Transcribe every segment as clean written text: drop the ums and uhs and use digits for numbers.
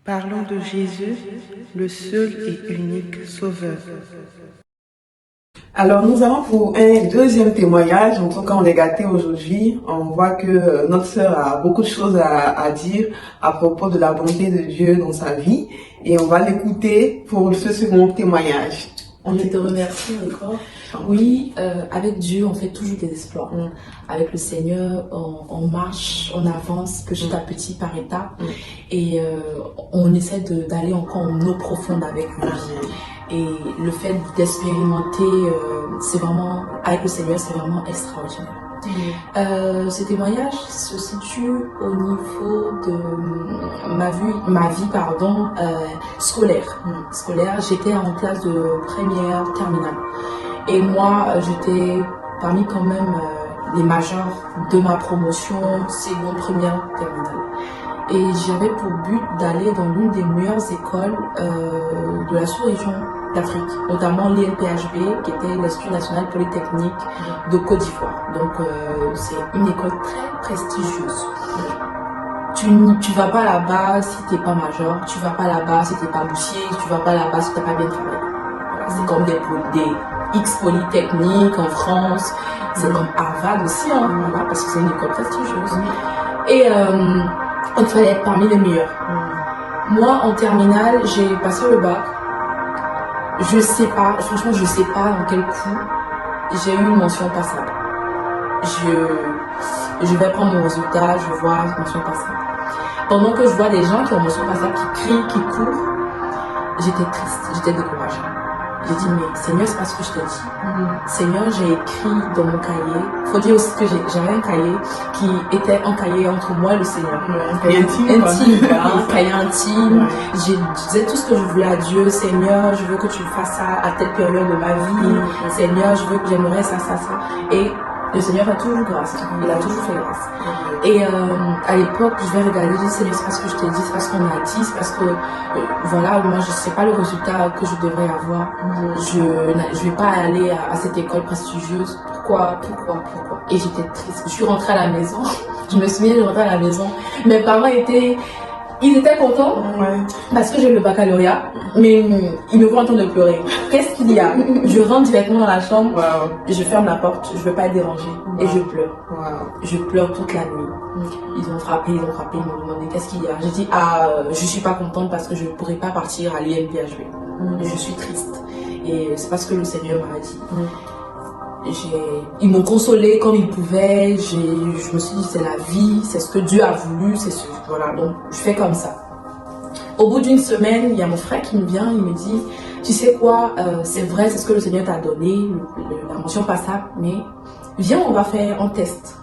Parlons de Jésus, le seul et unique Sauveur. Alors, nous allons pour un deuxième témoignage. En tout cas, on est gâtés aujourd'hui. On voit que notre sœur a beaucoup de choses à dire à propos de la bonté de Dieu dans sa vie. Et on va l'écouter pour ce second témoignage. Je te remercie encore. Oui, avec Dieu, on fait toujours des exploits. Avec le Seigneur, on marche, on avance petit à petit par étapes. Et on essaie d'aller encore en eau profonde avec lui. Et le fait d'expérimenter, c'est vraiment, avec le Seigneur, c'est vraiment extraordinaire. Ce témoignage se situe au niveau de ma vie scolaire. J'étais en classe de première terminale. Et moi, j'étais parmi quand même les majors de ma promotion seconde, première terminale. Et j'avais pour but d'aller dans l'une des meilleures écoles de la sous-région d'Afrique, notamment l'INPHB, qui était l'Institut National Polytechnique de Côte d'Ivoire. Donc c'est une école très prestigieuse. Tu vas pas là-bas si t'es pas major, tu vas pas là-bas si t'es pas boursier, tu vas pas là-bas si t'as pas bien travaillé. Voilà, c'est comme des X Polytechniques en France, c'est comme Harvard aussi, voilà, parce que c'est une école prestigieuse. Et il fallait être parmi les meilleurs. Moi, en terminale, j'ai passé le bac. Je sais pas dans quel coup j'ai eu une mention passable. Je vais prendre mon résultat, je vois mention passable. Pendant que je vois des gens qui ont mention passable, qui crient, qui courent, j'étais triste, j'étais découragée. J'ai dit, mais Seigneur, c'est pas ce que je t'ai dit. Seigneur, j'ai écrit dans mon cahier. Faut dire aussi que j'avais un cahier qui était un cahier entre moi et le Seigneur. Un cahier intime. Voilà, un cahier intime. Je disais tout ce que je voulais à Dieu. Seigneur, je veux que tu fasses ça à telle période de ma vie. Seigneur, j'aimerais ça. Et le Seigneur a toujours grâce. Il a toujours fait grâce. Et à l'époque, je vais regarder, je dis, Seigneur, c'est pas ce que je t'ai dit, c'est pas ce qu'on a dit, c'est parce que, voilà, moi, je sais pas le résultat que je devrais avoir. Je vais pas aller à cette école prestigieuse. Pourquoi? Et j'étais triste. Je suis rentrée à la maison. Je me souviens, je suis rentrée à la maison. Mes parents ils étaient contents parce que j'ai eu le baccalauréat, mais ils me voient en train de pleurer. Qu'est-ce qu'il y a? Je rentre directement dans la chambre, je ferme la porte, je veux pas être dérangée et je pleure. Je pleure toute la nuit. Ils ont frappé, ils m'ont demandé qu'est-ce qu'il y a. J'ai dit je suis pas contente parce que je ne pourrai pas partir à l'INPHB. Je suis triste et c'est parce que le Seigneur m'a dit. Ils m'ont consolé comme ils pouvaient. Je me suis dit c'est la vie, c'est ce que Dieu a voulu, voilà, donc je fais comme ça. Au bout d'une semaine, il y a mon frère qui me vient, il me dit tu sais quoi, c'est vrai, c'est ce que le Seigneur t'a donné, la mention passable, mais viens, on va faire un test.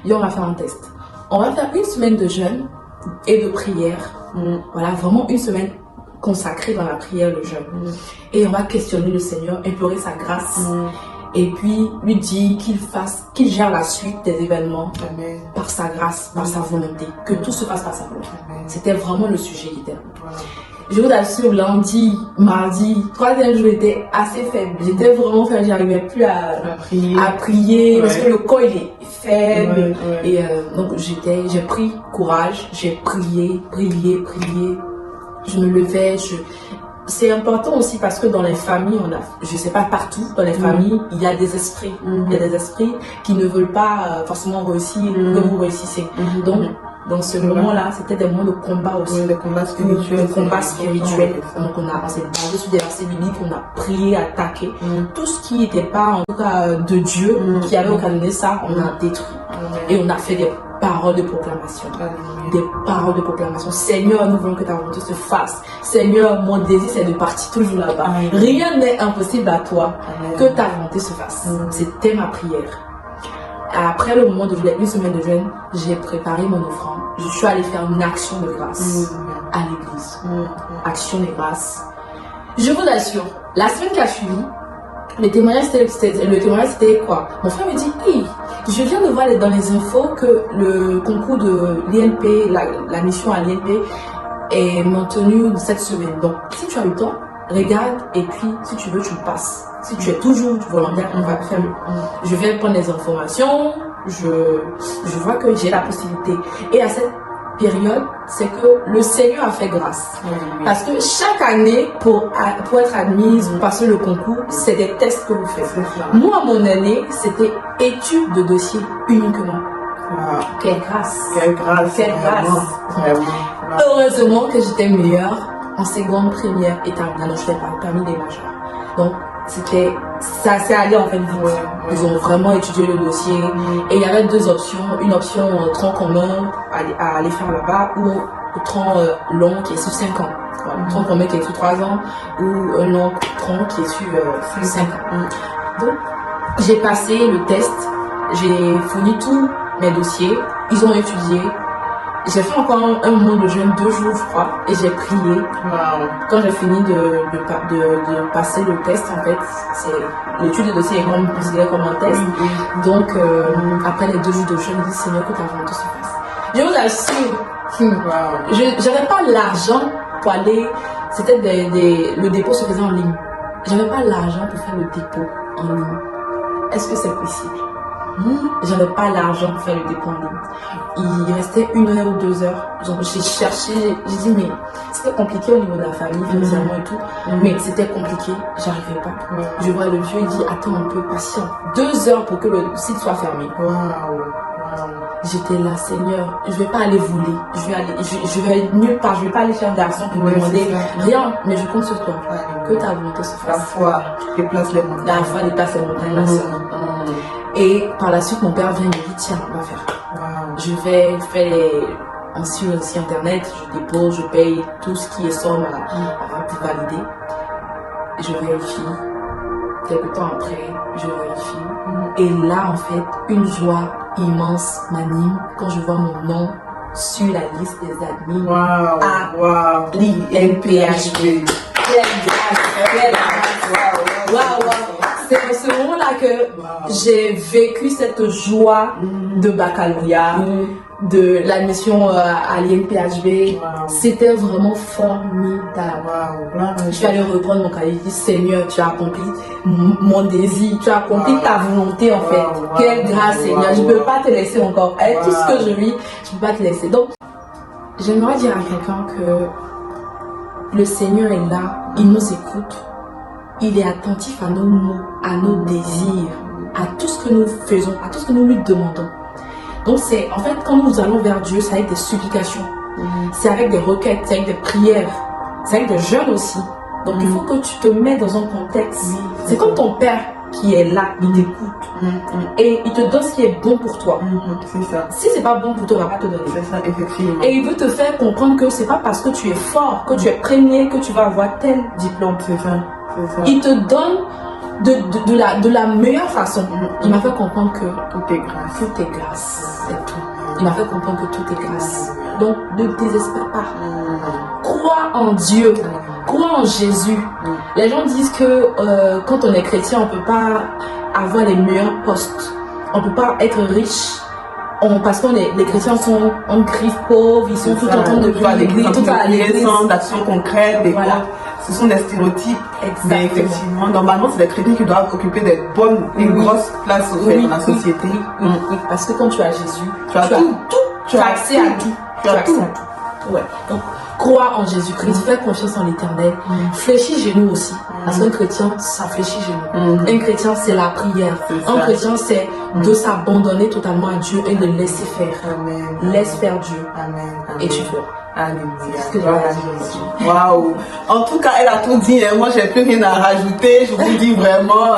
Viens, on va faire un test. On va faire une semaine de jeûne et de prière. Voilà, vraiment une semaine consacrée dans la prière, le jeûne. Et on va questionner le Seigneur, implorer sa grâce. Et puis lui dire qu'il gère la suite des événements. Amen. Par sa grâce, par sa volonté, que tout se passe par sa volonté. C'était vraiment le sujet qui était là. Je vous assure, lundi, mardi, troisième jour, j'étais assez faible. J'étais vraiment faible, j'arrivais plus à prier parce que le corps il est faible. Et donc j'ai pris courage, j'ai prié. Je me levais, c'est important aussi parce que dans les familles, je sais pas partout, dans les familles, il y a des esprits. Il y a des esprits qui ne veulent pas forcément réussir, que vous réussissez. Donc, dans ce moment-là, c'était des moments de combat aussi. Des combats spirituels. Donc, on s'est basé sur des versets bibliques, on a prié, attaqué. Tout ce qui n'était pas, en tout cas, de Dieu, qui avait occasionné ça, on a détruit. Et on a fait des paroles de proclamation. Des paroles de proclamation. Seigneur, nous voulons que ta volonté se fasse. Seigneur, mon désir, c'est de partir toujours là-bas. Rien n'est impossible à toi. Que ta volonté se fasse. C'était ma prière. Après le moment de une semaine de jeûne, j'ai préparé mon offrande. Je suis allée faire une action de grâce à l'église. Action de grâce. Je vous assure, la semaine qui a suivi, le témoignage c'était quoi? Mon frère me dit, hey, je viens de voir dans les infos que le concours de l'INP, la mission à l'INP est maintenue cette semaine. Donc, si tu as le temps, regarde et puis si tu veux, tu le passes. Si tu es toujours volontaire, on va faire je vais prendre les informations, je vois que j'ai la possibilité. Et à cette période, c'est que le Seigneur a fait grâce. Parce que chaque année, pour être admise, pour passer le concours, c'est des tests que vous faites. Moi, mon année, c'était étude de dossier uniquement. Wow. Quelle grâce! Quelle grâce! Quelle grâce! Vraiment. Heureusement que j'étais meilleure en seconde, première et terminale. Donc, je n'étais pas parmi les majeurs. Donc, ça s'est allé en fait vite. Ils ont vraiment étudié le dossier. Et il y avait deux options. Une option tronc commun à aller faire là-bas ou tronc long qui est sur 5 ans. Voilà. Tronc commun qui est sur 3 ans ou un long tronc qui est sur 5 ans. Donc, j'ai passé le test. J'ai fourni tous mes dossiers. Ils ont étudié. J'ai fait encore un moment de jeûne 2 jours, je crois, et j'ai prié. Wow. Quand j'ai fini de passer le test, en fait, l'étude de dossier est considérée comme un test. Donc, après les 2 jours de jeûne, je dis Seigneur, que ta volonté se fasse. Je vous assure, j'avais pas l'argent pour aller. C'était le dépôt se faisait en ligne. J'avais pas l'argent pour faire le dépôt en ligne. Est-ce que c'est possible? J'avais pas l'argent pour faire le dépôt en ligne. Il restait 1 heure ou 2 heures. Donc j'ai cherché, j'ai dit mais c'était compliqué au niveau de la famille, financièrement et tout. Mais c'était compliqué, j'arrivais pas. Je vois le vieux, il dit attends un peu, patient. 2 heures pour que le site soit fermé. J'étais là, Seigneur, je vais pas aller voler, je vais aller nulle part, je vais pas aller faire d'argent pour me demander rien, mais je compte sur toi. Que ta volonté se fasse. La foi déplace les montagnes. La foi déplace les montagnes, ma soeur. Et par la suite, mon père vient et me dit tiens, on va faire. Je vais faire sur le site internet, je dépose, je paye tout ce qui est somme pour valider. Je vérifie. Quelque temps après, je vérifie. Et là, en fait, une joie immense m'anime quand je vois mon nom sur la liste des admins à l'INPHB. Quelle grâce! C'est à ce moment-là que j'ai vécu cette joie de baccalauréat, de l'admission à l'INPHB. C'était vraiment formidable. Je suis allée reprendre mon cahier, je dis Seigneur, tu as accompli mon désir, tu as accompli ta volonté en fait. Quelle grâce Seigneur, je ne peux pas te laisser encore. Avec tout ce que je vis, je ne peux pas te laisser. Donc, j'aimerais dire à quelqu'un que le Seigneur est là, il nous écoute. Il est attentif à nos mots, à nos désirs, à tout ce que nous faisons, à tout ce que nous lui demandons. Donc c'est, en fait, quand nous allons vers Dieu, c'est avec des supplications, c'est avec des requêtes, c'est avec des prières, c'est avec des jeûnes aussi. Donc il faut que tu te mets dans un contexte. C'est comme ton père qui est là, il t'écoute. Et il te donne ce qui est bon pour toi. C'est ça. Si c'est pas bon pour toi, il va pas te donner. C'est ça, effectivement. Et il veut te faire comprendre que c'est pas parce que tu es fort, que tu es premier, que tu vas avoir tel diplôme. C'est ça. Il te donne de la meilleure façon. Il m'a fait comprendre que tout est grâce. Tout est grâce. C'est tout. Il m'a fait comprendre que tout est grâce. Donc ne désespère pas. Crois en Dieu. Crois en Jésus. Les gens disent que quand on est chrétien, on ne peut pas avoir les meilleurs postes. On ne peut pas être riche. Parce que les chrétiens sont en griffe pauvre, ils sont tout en train de prier, tout à l'église, sans d'action concrète, des fois, ce sont des stéréotypes. Exactement. Mais effectivement, normalement, c'est les chrétiens qui doivent occuper des bonnes et grosses places dans la société. Oui, parce que quand tu as Jésus, tu as tout. Tu as accès à tout. Tu as accès à tout. Ouais. Donc, crois en Jésus-Christ, fais confiance en l'Éternel, fléchis genoux aussi. Parce qu'un chrétien, ça fléchit genoux. Un chrétien, c'est la prière. Un chrétien, c'est de s'abandonner totalement à Dieu et de laisser faire. Laisse faire Dieu. Et tu feras. Alléluia. Waouh. En tout cas, elle a tout dit. Moi, j'ai plus rien à rajouter. Je vous dis vraiment,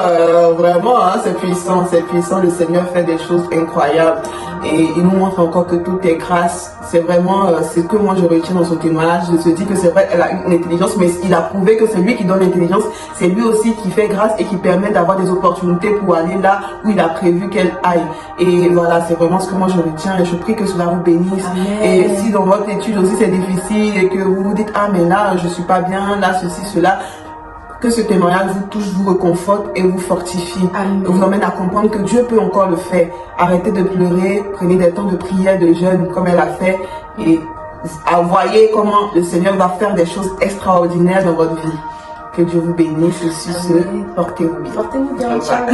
c'est puissant. Le Seigneur fait des choses incroyables et il nous montre encore que tout est grâce. C'est vraiment ce que moi je retiens dans son témoignage. Je me dis que c'est vrai, elle a une intelligence, mais il a prouvé que c'est lui qui donne l'intelligence. C'est lui aussi qui fait grâce et qui permet d'avoir des opportunités pour aller là où il a prévu qu'elle aille. Et voilà, c'est vraiment ce que moi je retiens et je prie que cela vous bénisse. Amen. Et si dans votre étude aussi c'est difficile et que vous vous dites ah mais là je suis pas bien, là ceci, cela, que ce témoignage vous touche, vous réconforte et vous fortifie. Amen. Vous emmène à comprendre que Dieu peut encore le faire. Arrêtez de pleurer, prenez des temps de prière, de jeûne comme elle a fait et voyez comment le Seigneur va faire des choses extraordinaires dans votre vie. Que Dieu vous bénisse et sur ce, portez-vous bien. Portez-vous bien, ciao.